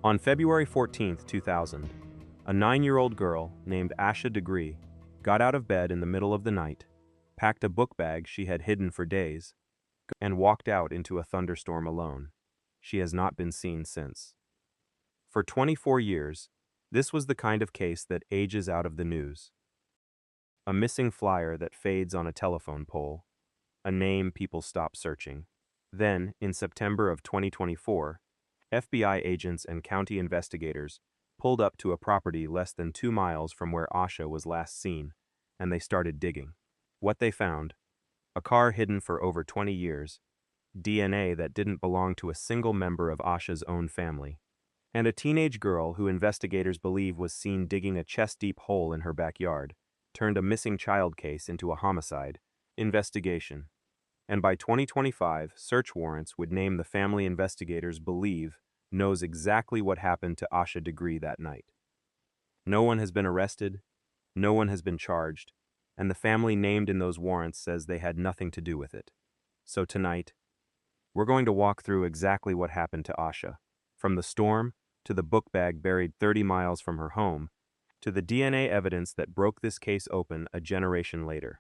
On February 14, 2000, a 9-year-old girl named Asha Degree got out of bed in the middle of the night, packed a book bag she had hidden for days, and walked out into a thunderstorm alone. She has not been seen since. For 24 years, this was the kind of case that ages out of the news. A missing flyer that fades on a telephone pole, a name people stop searching. Then, in September of 2024, FBI agents and county investigators pulled up to a property less than 2 miles from where Asha was last seen, and they started digging. What they found: a car hidden for over 20 years, DNA that didn't belong to a single member of Asha's own family, and a teenage girl who investigators believe was seen digging a chest-deep hole in her backyard, turned a missing child case into a homicide investigation. And by 2025, search warrants would name the family investigators believe knows exactly what happened to Asha Degree that night. No one has been arrested, no one has been charged, and the family named in those warrants says they had nothing to do with it. So tonight, we're going to walk through exactly what happened to Asha, from the storm to the book bag buried 30 miles from her home, to the DNA evidence that broke this case open a generation later.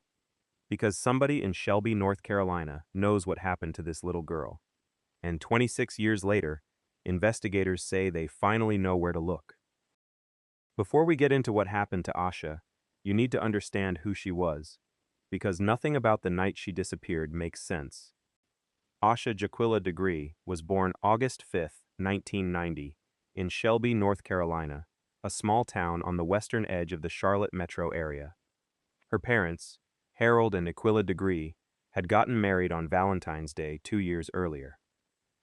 Because somebody in Shelby, North Carolina knows what happened to this little girl. And 26 years later, investigators say they finally know where to look. Before we get into what happened to Asha, you need to understand who she was, because nothing about the night she disappeared makes sense. Asha Jaquilla Degree was born August 5, 1990, in Shelby, North Carolina, a small town on the western edge of the Charlotte metro area. Her parents, Harold and Aquilla Degree, had gotten married on Valentine's Day 2 years earlier.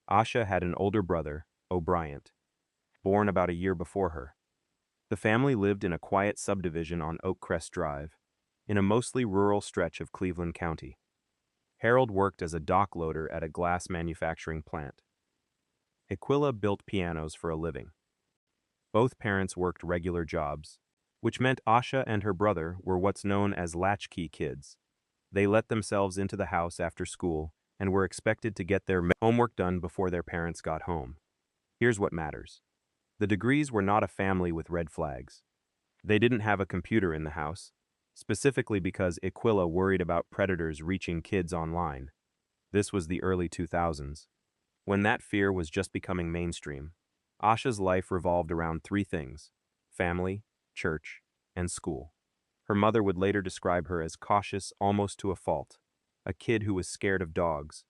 Asha had an older brother, O'Brien, born about a year before her. The family lived in a quiet subdivision on Oakcrest Drive, in a mostly rural stretch of Cleveland County. Harold worked as a dock loader at a glass manufacturing plant. Aquilla built pianos for a living. Both parents worked regular jobs, which meant Asha and her brother were what's known as latchkey kids. They let themselves into the house after school and were expected to get their homework done before their parents got home. Here's what matters. The Degrees were not a family with red flags. They didn't have a computer in the house, specifically because Aquilla worried about predators reaching kids online. This was the early 2000s, when that fear was just becoming mainstream. Asha's life revolved around 3 things: family, church, and school. Her mother would later describe her as cautious almost to a fault, a kid who was scared of dogs,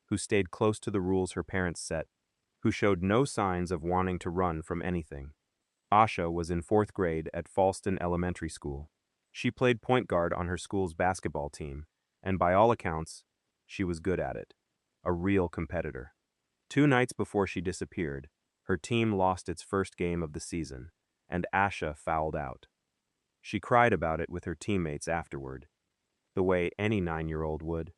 who stayed close to the rules her parents set, who showed no signs of wanting to run from anything. Asha was in 4th grade at Falston Elementary School. She played point guard on her school's basketball team, and by all accounts, she was good at it. A real competitor. 2 nights before she disappeared, her team lost its first game of the season, and Asha fouled out. She cried about it with her teammates afterward, the way any 9-year-old would.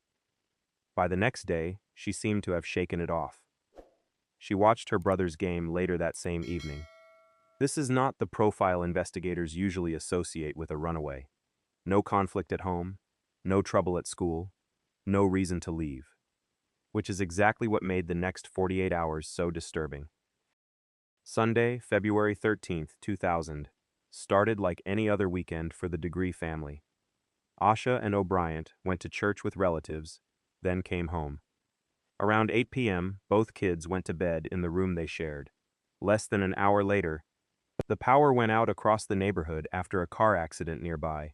By the next day, she seemed to have shaken it off. She watched her brother's game later that same evening. This is not the profile investigators usually associate with a runaway. No conflict at home, no trouble at school, no reason to leave. Which is exactly what made the next 48 hours so disturbing. Sunday, February 13, 2000, started like any other weekend for the Degree family. Asha and O'Brien went to church with relatives, then came home. Around 8 p.m., both kids went to bed in the room they shared. Less than an hour later, the power went out across the neighborhood after a car accident nearby.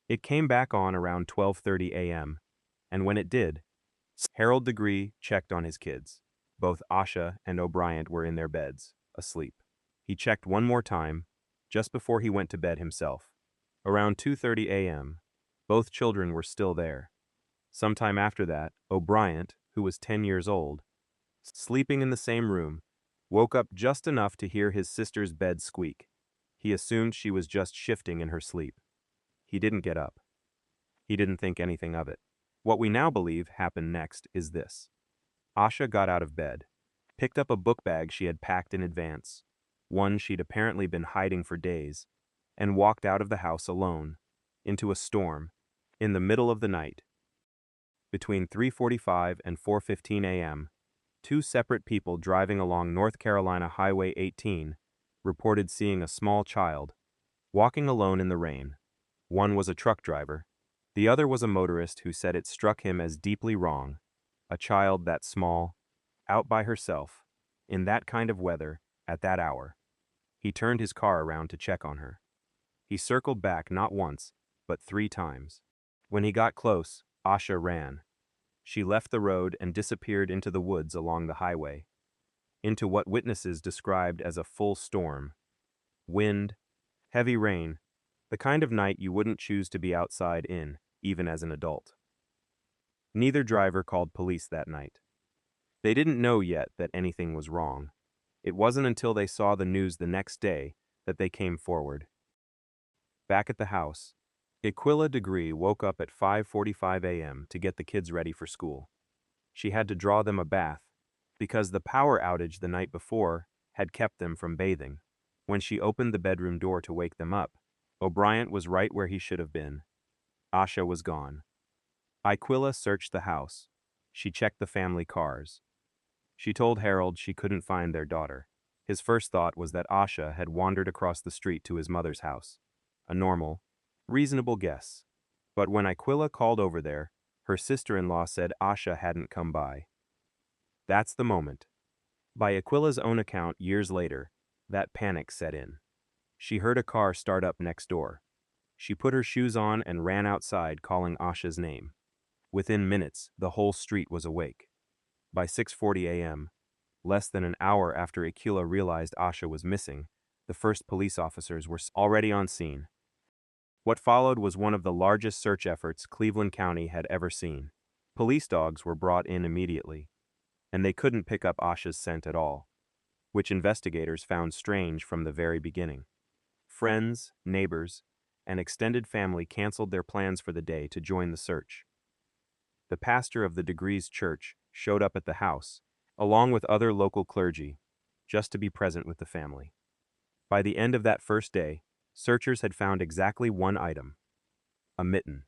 It came back on around 12:30 a.m., and when it did, Harold Degree checked on his kids. Both Asha and O'Brien were in their beds, asleep. He checked one more time, just before he went to bed himself. Around 2:30 a.m., both children were still there. Sometime after that, O'Brien, who was 10 years old, sleeping in the same room, woke up just enough to hear his sister's bed squeak. He assumed she was just shifting in her sleep. He didn't get up. He didn't think anything of it. What we now believe happened next is this. Asha got out of bed, picked up a book bag she had packed in advance, one she'd apparently been hiding for days, and walked out of the house alone, into a storm, in the middle of the night. Between 3:45 and 4:15 a.m., 2 separate people driving along North Carolina Highway 18 reported seeing a small child walking alone in the rain. One was a truck driver. The other was a motorist who said it struck him as deeply wrong. A child that small, out by herself, in that kind of weather, at that hour. He turned his car around to check on her. He circled back not once, but 3 times. When he got close, Asha ran. She left the road and disappeared into the woods along the highway, into what witnesses described as a full storm. Wind, heavy rain, the kind of night you wouldn't choose to be outside in, even as an adult. Neither driver called police that night. They didn't know yet that anything was wrong. It wasn't until they saw the news the next day that they came forward. Back at the house, Jaquilla Degree woke up at 5:45 a.m. to get the kids ready for school. She had to draw them a bath, because the power outage the night before had kept them from bathing. When she opened the bedroom door to wake them up, O'Brien was right where he should have been. Asha was gone. Jaquilla searched the house. She checked the family cars. She told Harold she couldn't find their daughter. His first thought was that Asha had wandered across the street to his mother's house. A normal, reasonable guess. But when Jaquilla called over there, her sister-in-law said Asha hadn't come by. That's the moment. By Aquila's own account years later, that panic set in. She heard a car start up next door. She put her shoes on and ran outside calling Asha's name. Within minutes, the whole street was awake. By 6:40 a.m., less than an hour after Jaquilla realized Asha was missing, the first police officers were already on scene. What followed was one of the largest search efforts Cleveland County had ever seen. Police dogs were brought in immediately, and they couldn't pick up Asha's scent at all, which investigators found strange from the very beginning. Friends, neighbors, and extended family canceled their plans for the day to join the search. The pastor of the Degrees church showed up at the house, along with other local clergy, just to be present with the family. By the end of that first day, searchers had found exactly one item: a mitten.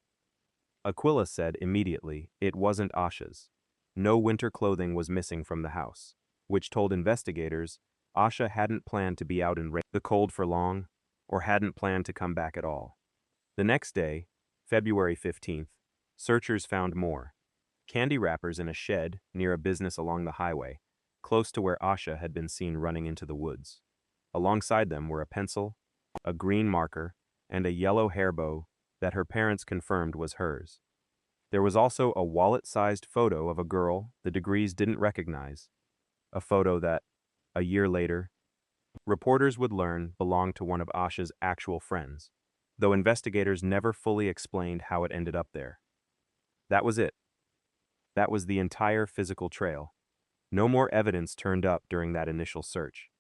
Jaquilla said immediately it wasn't Asha's. No winter clothing was missing from the house, which told investigators Asha hadn't planned to be out in the cold for long, or hadn't planned to come back at all. The next day, February 15th, searchers found more. Candy wrappers in a shed near a business along the highway, close to where Asha had been seen running into the woods. Alongside them were a pencil, a green marker, and a yellow hair bow that her parents confirmed was hers. There was also a wallet-sized photo of a girl the Degrees didn't recognize, a photo that, a year later, reporters would learn belonged to one of Asha's actual friends, though investigators never fully explained how it ended up there. That was it. That was the entire physical trail. No more evidence turned up during that initial search.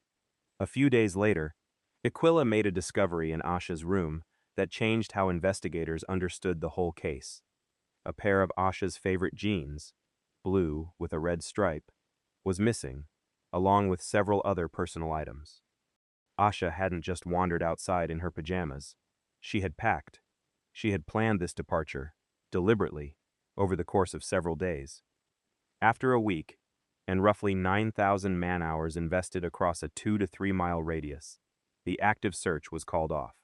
A few days later, Jaquilla made a discovery in Asha's room that changed how investigators understood the whole case. A pair of Asha's favorite jeans, blue with a red stripe, was missing, along with several other personal items. Asha hadn't just wandered outside in her pajamas. She had packed. She had planned this departure, deliberately, over the course of several days. After a week, and roughly 9,000 man-hours invested across a 2 to 3 mile radius, the active search was called off.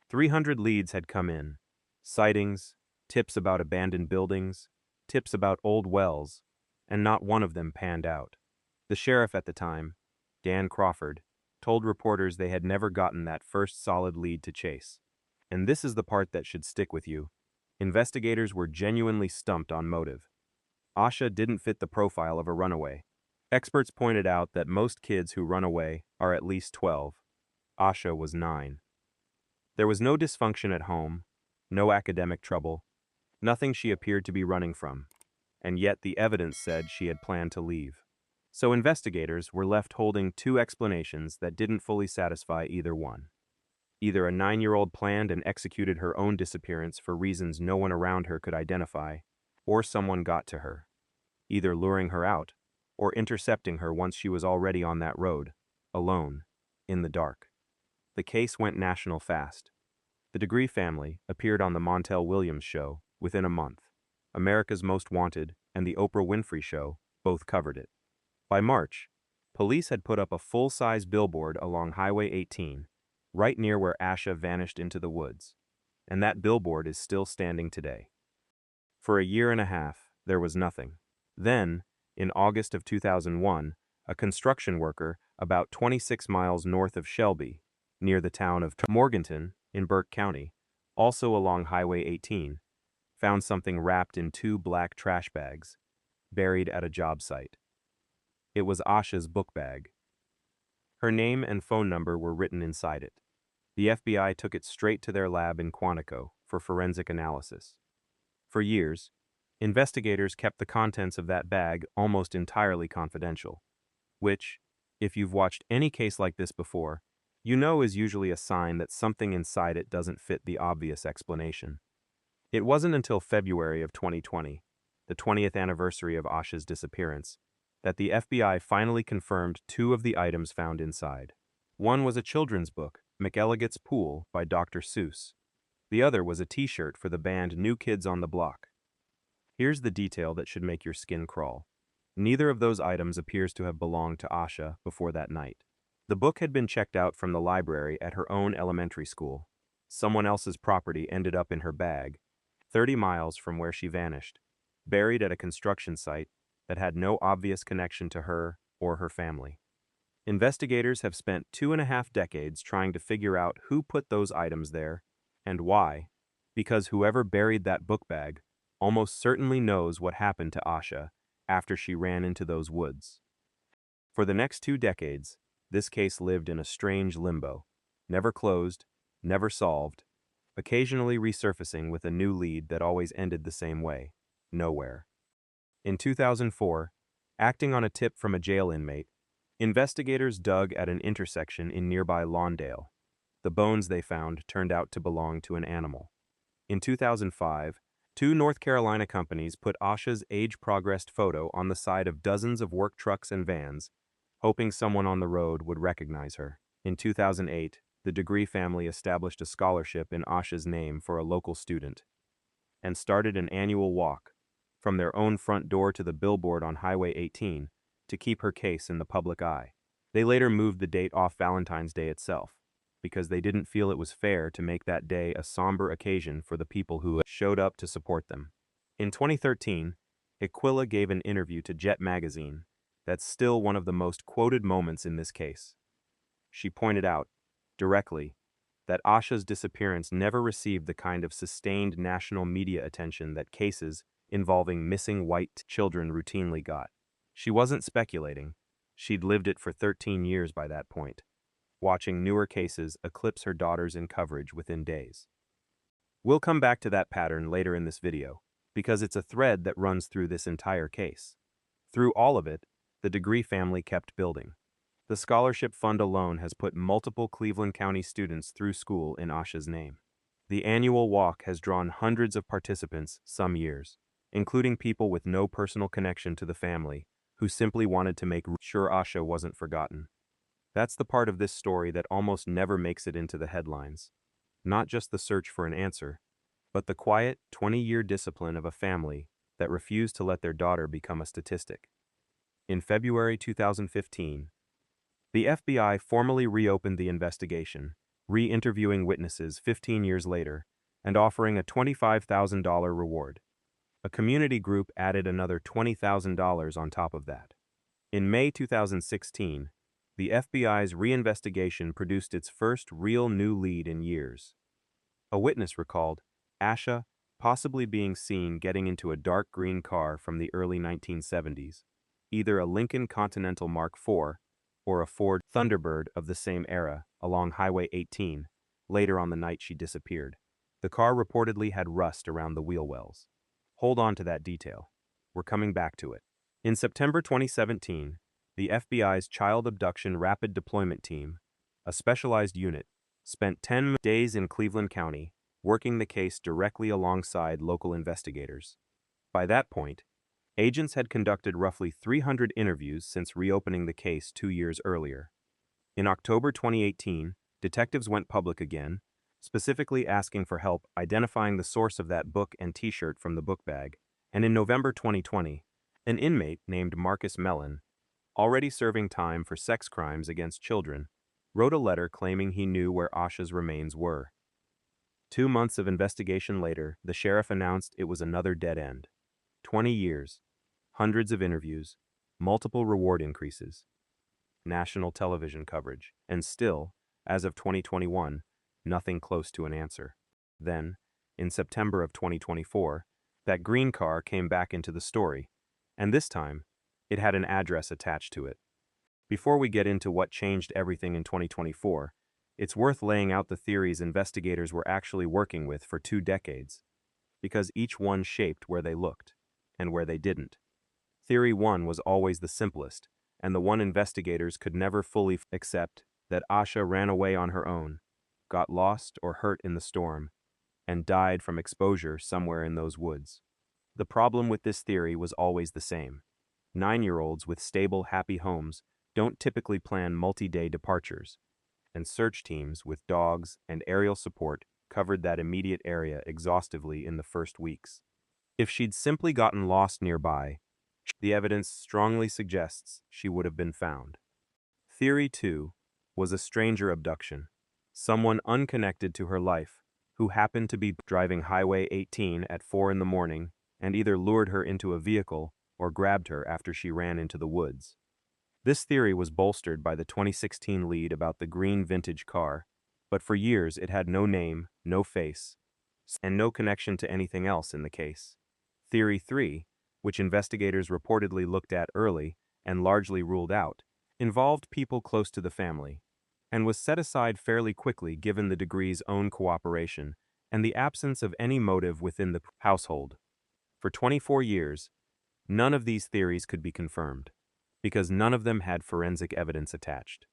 300 leads had come in: sightings, tips about abandoned buildings, tips about old wells, and not one of them panned out. The sheriff at the time, Dan Crawford, told reporters they had never gotten that first solid lead to chase. And this is the part that should stick with you. Investigators were genuinely stumped on motive. Asha didn't fit the profile of a runaway. Experts pointed out that most kids who run away are at least 12. Asha was 9. There was no dysfunction at home, no academic trouble, nothing she appeared to be running from, and yet the evidence said she had planned to leave. So investigators were left holding 2 explanations that didn't fully satisfy either one. Either a 9-year-old planned and executed her own disappearance for reasons no one around her could identify, or someone got to her, either luring her out or intercepting her once she was already on that road, alone, in the dark. The case went national fast. The Degree family appeared on the Montel Williams show within a month. America's Most Wanted and the Oprah Winfrey Show both covered it. By March, Police had put up a full-size billboard along Highway 18, right near where Asha vanished into the woods, and that billboard is still standing today. For a year and a half, there was nothing. Then, in August of 2001, a construction worker about 26 miles north of Shelby, near the town of Morganton in Burke County, also along Highway 18, found something wrapped in 2 black trash bags, buried at a job site. It was Asha's book bag. Her name and phone number were written inside it. The FBI took it straight to their lab in Quantico for forensic analysis. For years, investigators kept the contents of that bag almost entirely confidential, which, if you've watched any case like this before, you know is usually a sign that something inside it doesn't fit the obvious explanation. It wasn't until February of 2020, the 20th anniversary of Asha's disappearance, that the FBI finally confirmed 2 of the items found inside. One was a children's book, McElligot's Pool by Dr. Seuss. The other was a t-shirt for the band New Kids on the Block. Here's the detail that should make your skin crawl. Neither of those items appears to have belonged to Asha before that night. The book had been checked out from the library at her own elementary school. Someone else's property ended up in her bag, 30 miles from where she vanished, buried at a construction site that had no obvious connection to her or her family. Investigators have spent 2.5 decades trying to figure out who put those items there and why, because whoever buried that book bag almost certainly knows what happened to Asha after she ran into those woods. For the next 2 decades, this case lived in a strange limbo, never closed, never solved, occasionally resurfacing with a new lead that always ended the same way, nowhere. In 2004, acting on a tip from a jail inmate, investigators dug at an intersection in nearby Lawndale. The bones they found turned out to belong to an animal. In 2005, 2 North Carolina companies put Asha's age-progressed photo on the side of dozens of work trucks and vans, hoping someone on the road would recognize her. In 2008, the Degree family established a scholarship in Asha's name for a local student and started an annual walk from their own front door to the billboard on Highway 18 to keep her case in the public eye. They later moved the date off Valentine's Day itself, because they didn't feel it was fair to make that day a somber occasion for the people who showed up to support them. In 2013, Jaquilla gave an interview to Jet magazine that's still one of the most quoted moments in this case. She pointed out, directly, that Asha's disappearance never received the kind of sustained national media attention that cases involving missing white children routinely got. She wasn't speculating. She'd lived it for 13 years by that point, watching newer cases eclipse her daughters in coverage within days. We'll come back to that pattern later in this video, because it's a thread that runs through this entire case. Through all of it, the Degree family kept building. The scholarship fund alone has put multiple Cleveland County students through school in Asha's name. The annual walk has drawn hundreds of participants some years, including people with no personal connection to the family who simply wanted to make sure Asha wasn't forgotten. That's the part of this story that almost never makes it into the headlines. Not just the search for an answer, but the quiet 20-year discipline of a family that refused to let their daughter become a statistic. In February 2015, the FBI formally reopened the investigation, re-interviewing witnesses 15 years later and offering a $25,000 reward. A community group added another $20,000 on top of that. In May 2016, the FBI's reinvestigation produced its first real new lead in years. A witness recalled Asha possibly being seen getting into a dark green car from the early 1970s, either a Lincoln Continental Mark IV or a Ford Thunderbird of the same era, along Highway 18, later on the night she disappeared. The car reportedly had rust around the wheel wells. Hold on to that detail. We're coming back to it. In September 2017, the FBI's Child Abduction Rapid Deployment Team, a specialized unit, spent 10 days in Cleveland County, working the case directly alongside local investigators. By that point, agents had conducted roughly 300 interviews since reopening the case 2 years earlier. In October 2018, detectives went public again, specifically asking for help identifying the source of that book and t-shirt from the book bag, and in November 2020, an inmate named Marcus Mellon already serving time for sex crimes against children, wrote a letter claiming he knew where Asha's remains were. 2 months of investigation later, the sheriff announced it was another dead end. 20 years, hundreds of interviews, multiple reward increases, national television coverage, and still, as of 2021, nothing close to an answer. Then, in September of 2024, that green car came back into the story, and this time, it had an address attached to it. Before we get into what changed everything in 2024, it's worth laying out the theories investigators were actually working with for 2 decades, because each one shaped where they looked, and where they didn't. Theory 1 was always the simplest, and the one investigators could never fully accept, that Asha ran away on her own, got lost or hurt in the storm, and died from exposure somewhere in those woods. The problem with this theory was always the same. 9-year-olds with stable, happy homes don't typically plan multi-day departures, and search teams with dogs and aerial support covered that immediate area exhaustively in the first weeks. If she'd simply gotten lost nearby, the evidence strongly suggests she would have been found. Theory 2 was a stranger abduction, someone unconnected to her life, who happened to be driving Highway 18 at 4 in the morning and either lured her into a vehicle or grabbed her after she ran into the woods. This theory was bolstered by the 2016 lead about the green vintage car, but for years it had no name, no face, and no connection to anything else in the case. Theory 3, which investigators reportedly looked at early and largely ruled out, involved people close to the family, and was set aside fairly quickly given the Degree's own cooperation and the absence of any motive within the household. For 24 years, none of these theories could be confirmed, because none of them had forensic evidence attached.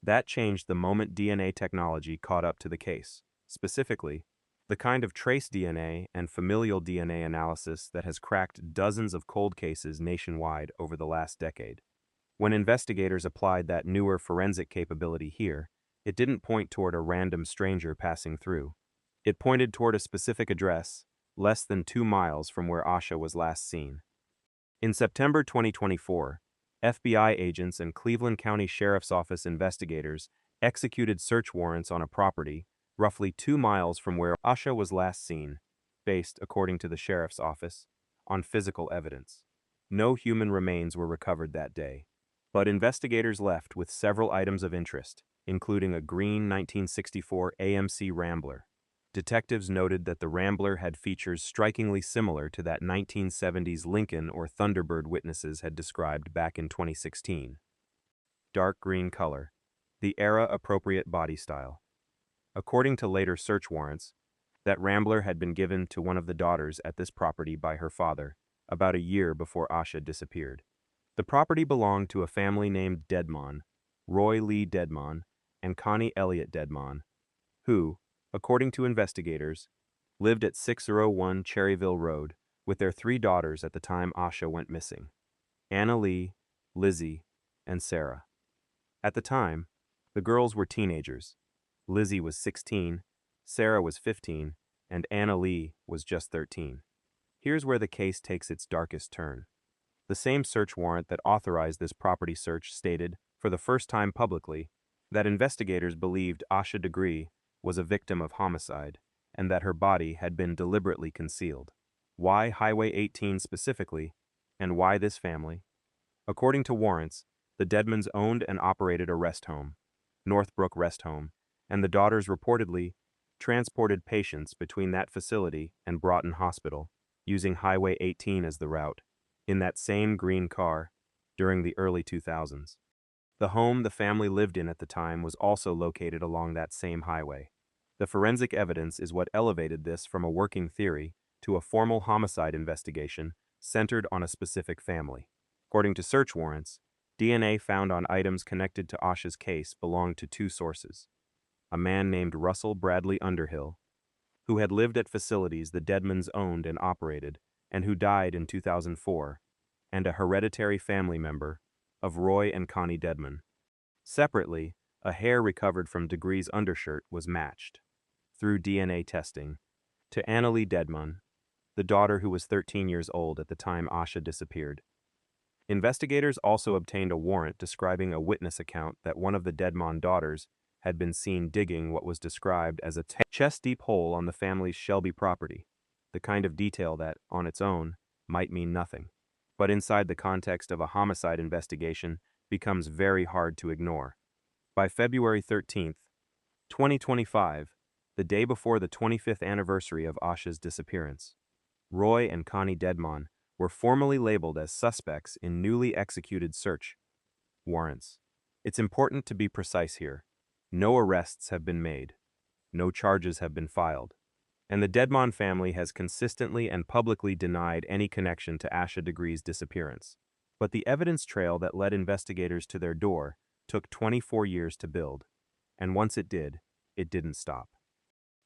That changed the moment DNA technology caught up to the case, specifically, the kind of trace DNA and familial DNA analysis that has cracked dozens of cold cases nationwide over the last decade. When investigators applied that newer forensic capability here, it didn't point toward a random stranger passing through. It pointed toward a specific address, less than 2 miles from where Asha was last seen. In September 2024, FBI agents and Cleveland County Sheriff's Office investigators executed search warrants on a property roughly 2 miles from where Asha was last seen, based, according to the Sheriff's Office, on physical evidence. No human remains were recovered that day, but investigators left with several items of interest, including a green 1964 AMC Rambler. Detectives noted that the Rambler had features strikingly similar to that 1970s Lincoln or Thunderbird witnesses had described back in 2016. Dark green color, the era-appropriate body style. According to later search warrants, that Rambler had been given to one of the daughters at this property by her father, about a year before Asha disappeared. The property belonged to a family named Dedmon, Roy Lee Dedmon, and Connie Elliot Dedmon, who, according to investigators, lived at 601 Cherryville Road with their 3 daughters at the time Asha went missing: Anna Lee, Lizzie, and Sarah. At the time, the girls were teenagers. Lizzie was 16, Sarah was 15, and Anna Lee was just 13. Here's where the case takes its darkest turn. The same search warrant that authorized this property search stated, for the first time publicly, that investigators believed Asha Degree was a victim of homicide, and that her body had been deliberately concealed. Why Highway 18 specifically, and why this family? According to warrants, the Dedmons owned and operated a rest home, Northbrook Rest Home, and the daughters reportedly transported patients between that facility and Broughton Hospital, using Highway 18 as the route, in that same green car, during the early 2000s. The home the family lived in at the time was also located along that same highway. The forensic evidence is what elevated this from a working theory to a formal homicide investigation centered on a specific family. According to search warrants, DNA found on items connected to Asha's case belonged to 2 sources: a man named Russell Bradley Underhill, who had lived at facilities the Dedmons owned and operated, and who died in 2004, and a hereditary family member of Roy and Connie Dedmon. Separately, a hair recovered from Degree's undershirt was matched, through DNA testing, to Annalee Dedmon, the daughter who was 13 years old at the time Asha disappeared. Investigators also obtained a warrant describing a witness account that one of the Dedmon daughters had been seen digging what was described as a chest-deep hole on the family's Shelby property, the kind of detail that, on its own, might mean nothing, but inside the context of a homicide investigation becomes very hard to ignore. By February 13th, 2025, the day before the 25th anniversary of Asha's disappearance, Roy and Connie Dedmon were formally labeled as suspects in newly executed search warrants. It's important to be precise here. No arrests have been made. No charges have been filed. And the Dedmon family has consistently and publicly denied any connection to Asha Degree's disappearance. But the evidence trail that led investigators to their door took 24 years to build. And once it didn't stop.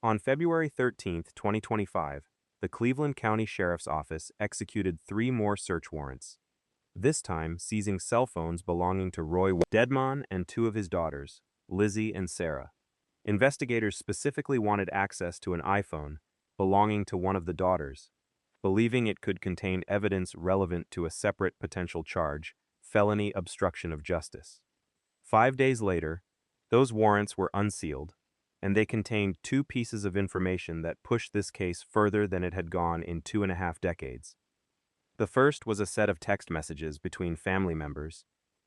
On February 13, 2025, the Cleveland County Sheriff's Office executed 3 more search warrants, this time seizing cell phones belonging to Roy Dedmon and 2 of his daughters, Lizzie and Sarah. Investigators specifically wanted access to an iPhone belonging to one of the daughters, believing it could contain evidence relevant to a separate potential charge, felony obstruction of justice. 5 days later, those warrants were unsealed, and they contained 2 pieces of information that pushed this case further than it had gone in 2.5 decades. The first was a set of text messages between family members,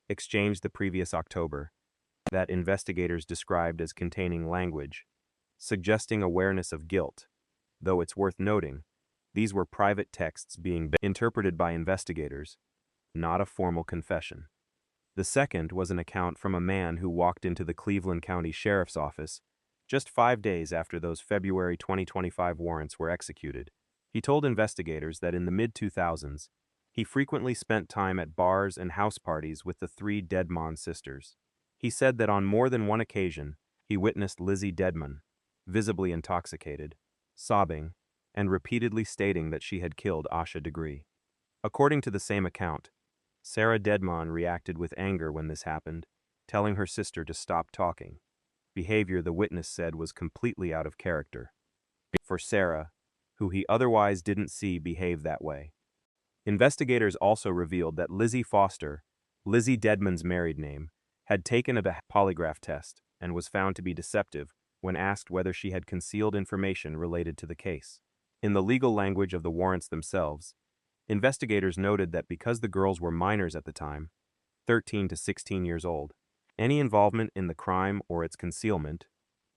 exchanged the previous October, that investigators described as containing language, suggesting awareness of guilt, though it's worth noting, these were private texts being interpreted by investigators, not a formal confession. The second was an account from a man who walked into the Cleveland County Sheriff's Office just 5 days after those February 2025 warrants were executed. He told investigators that in the mid-2000s, he frequently spent time at bars and house parties with the 3 Dedmon sisters. He said that on more than one occasion, he witnessed Lizzie Dedmon, visibly intoxicated, sobbing, and repeatedly stating that she had killed Asha Degree. According to the same account, Sarah Dedmon reacted with anger when this happened, telling her sister to stop talking. Behavior the witness said was completely out of character for Sarah, who he otherwise didn't see behave that way. Investigators also revealed that Lizzie Foster, Lizzie Dedmon's married name, had taken a polygraph test and was found to be deceptive when asked whether she had concealed information related to the case. In the legal language of the warrants themselves, investigators noted that because the girls were minors at the time, 13 to 16 years old, any involvement in the crime or its concealment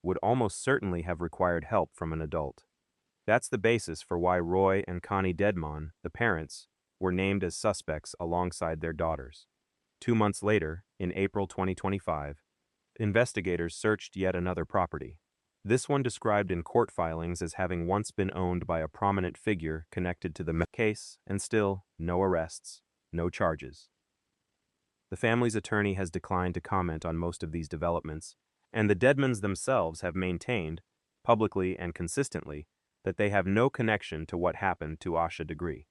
would almost certainly have required help from an adult. That's the basis for why Roy and Connie Dedmon, the parents, were named as suspects alongside their daughters. 2 months later, in April 2025, investigators searched yet another property. This one described in court filings as having once been owned by a prominent figure connected to the case, and still, no arrests, no charges. The family's attorney has declined to comment on most of these developments, and the Dedmons themselves have maintained, publicly and consistently, that they have no connection to what happened to Asha Degree.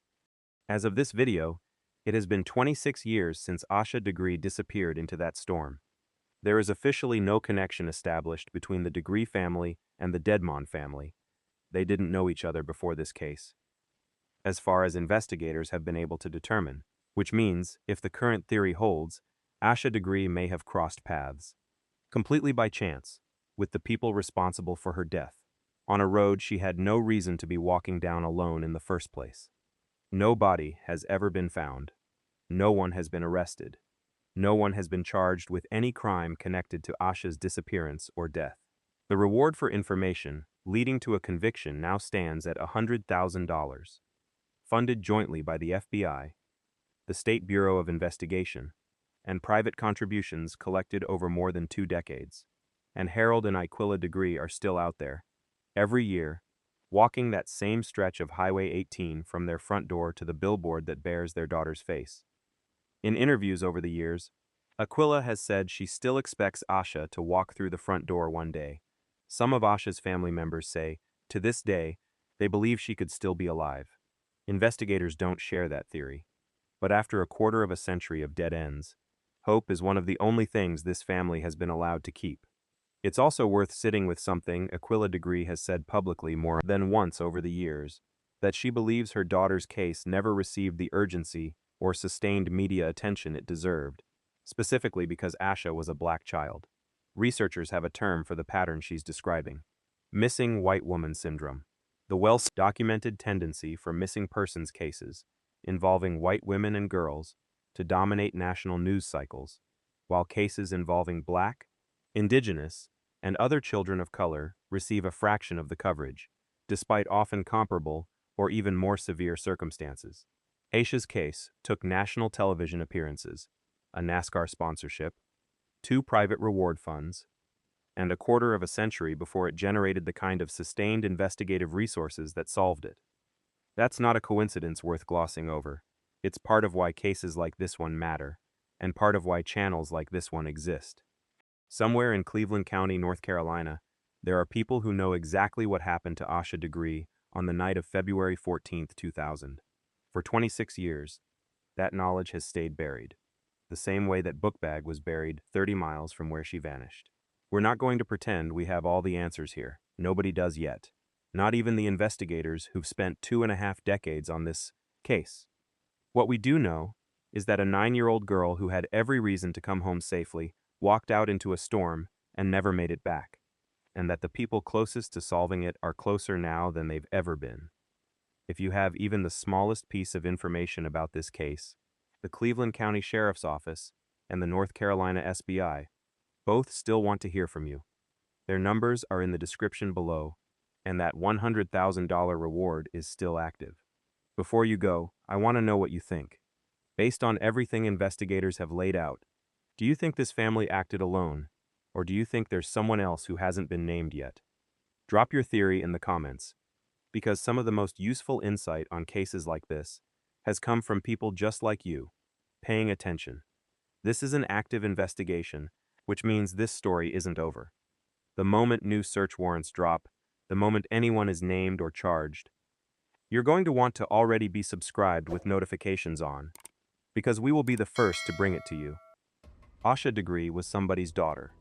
As of this video, it has been 26 years since Asha Degree disappeared into that storm. There is officially no connection established between the Degree family and the Dedmon family. They didn't know each other before this case, as far as investigators have been able to determine, which means, if the current theory holds, Asha Degree may have crossed paths, completely by chance, with the people responsible for her death, on a road she had no reason to be walking down alone in the first place. No body has ever been found. No one has been arrested. No one has been charged with any crime connected to Asha's disappearance or death. The reward for information leading to a conviction now stands at $100,000, funded jointly by the FBI, the State Bureau of Investigation, and private contributions collected over more than 2 decades. And Harold and Jaquilla Degree are still out there, every year, walking that same stretch of Highway 18 from their front door to the billboard that bears their daughter's face. In interviews over the years, Jaquilla has said she still expects Asha to walk through the front door one day. Some of Asha's family members say, to this day, they believe she could still be alive. Investigators don't share that theory. But after a quarter of a century of dead ends, hope is one of the only things this family has been allowed to keep. It's also worth sitting with something Jaquilla Degree has said publicly more than once over the years, that she believes her daughter's case never received the urgency or sustained media attention it deserved, specifically because Asha was a black child. Researchers have a term for the pattern she's describing: missing white woman syndrome, the well-documented tendency for missing persons cases involving white women and girls to dominate national news cycles, while cases involving black, indigenous, and other children of color receive a fraction of the coverage, despite often comparable or even more severe circumstances. Asha's case took national television appearances, a NASCAR sponsorship, 2 private reward funds, and a quarter of a century before it generated the kind of sustained investigative resources that solved it. That's not a coincidence worth glossing over. It's part of why cases like this one matter, and part of why channels like this one exist. Somewhere in Cleveland County, North Carolina, there are people who know exactly what happened to Asha Degree on the night of February 14, 2000. For 26 years, that knowledge has stayed buried, the same way that Bookbag was buried 30 miles from where she vanished. We're not going to pretend we have all the answers here. Nobody does yet. Not even the investigators who've spent 2.5 decades on this case. What we do know is that a 9-year-old girl who had every reason to come home safely walked out into a storm and never made it back, and that the people closest to solving it are closer now than they've ever been. If you have even the smallest piece of information about this case, the Cleveland County Sheriff's Office and the North Carolina SBI both still want to hear from you. Their numbers are in the description below, and that $100,000 reward is still active. Before you go, I want to know what you think. Based on everything investigators have laid out, do you think this family acted alone, or do you think there's someone else who hasn't been named yet? Drop your theory in the comments, because some of the most useful insight on cases like this has come from people just like you, paying attention. This is an active investigation, which means this story isn't over. The moment new search warrants drop, the moment anyone is named or charged, you're going to want to already be subscribed with notifications on, because we will be the first to bring it to you. Asha Degree was somebody's daughter,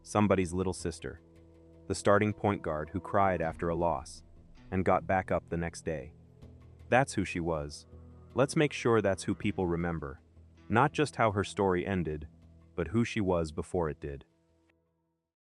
somebody's little sister, the starting point guard who cried after a loss and got back up the next day. That's who she was. Let's make sure that's who people remember, not just how her story ended, but who she was before it did.